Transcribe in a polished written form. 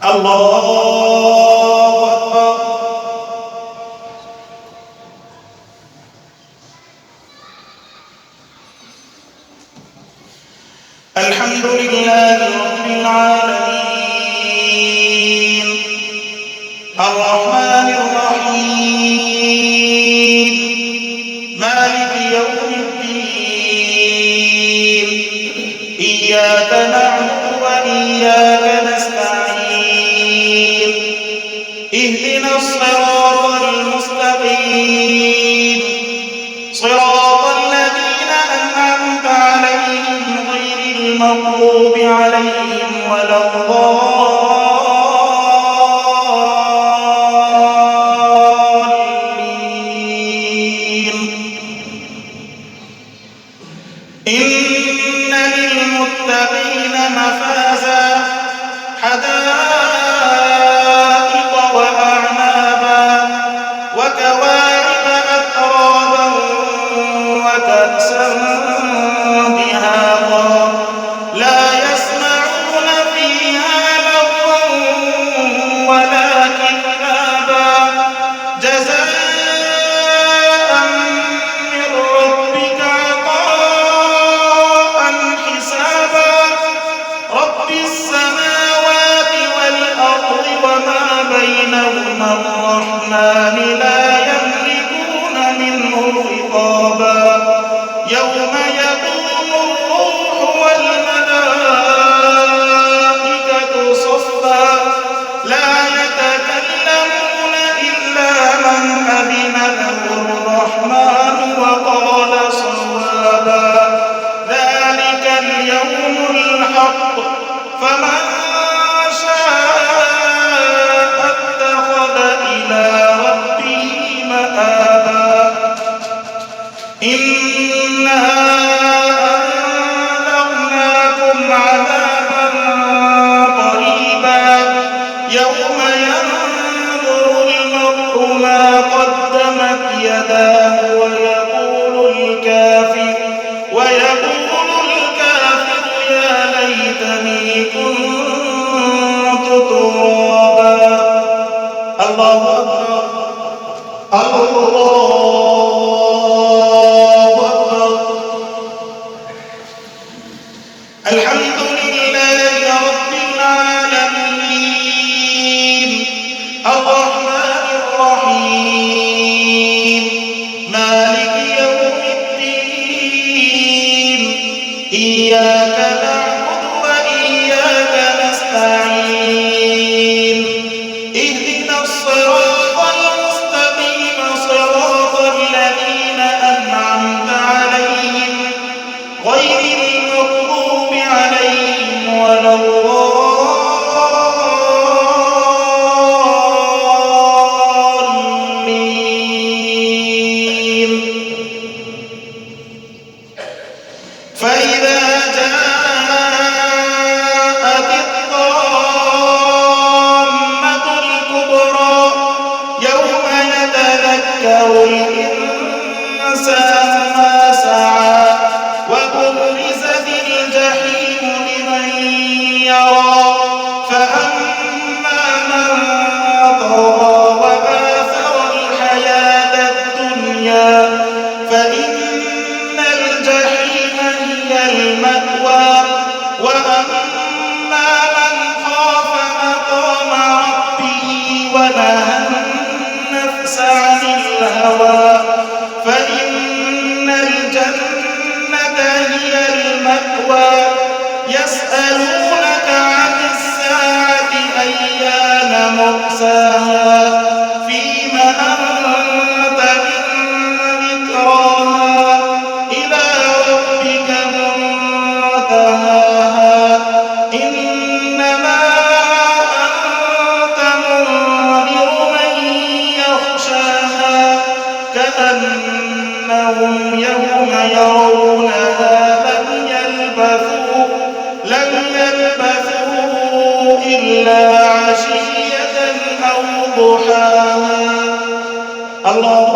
الله أكبر. الحمد لله رب العالمين الرحمن الرحيم مالك يوم الدين إياك نعبد وإياك نستعين اهدنا الصراط المستقيم صراط الذين أنعمت عليهم غير المغضوب عليهم ولا الضالين. إن للمتقين مفازا حدائق وأعنابا وكواعب أترابا وكأسا دهاقا لا يسمعون فيها لغوا ولا كذابا جزاء من ربك عطاء حسابا رب السماوات والأرض وما بينهما الرحمن لا يملكون منه خطابا يوم يقوم الروح والملائكة صفا لا يتكلمون إلا من أذن له الرحمن وقال صوابا ذلك اليوم الحق فمن شاء اتخذ إلى ربه مآبا إنا أنذرناكم عذابا قريبا يوم ينظر المرء ما قدمت يداه ويقول الكافر يا ليتني كنت ترابا. الله أكبر الله أكبر. الحمد لله رب العالمين الرحمن الرحيم مالك يوم الدين إياك نعبد وإياك نستعين اهدنا الصراط المستقيم صراط الذين أنعمت عليهم غير المغضوب عليهم ولا الضالين. فإذا جاءت الطامة الكبرى يوم يتذكر الإنسان ما سعى وبرزت الجحيم لمن يرى فأما من طغى وآثر الحياة الدنيا فإن الجحيم هي المأوى وأما من خاف مقام ربه ونهى النفس عن الهوى فإن الجنة هي المأوى يسألونك عن الساعة أيان مرساها فيما أنت من ذكراها إلى ربك منتهاها إنما أنت منذر من يخشاها كأنهم يوم يرونها لم يلبثوا إلا عشية أو ضحاها. الله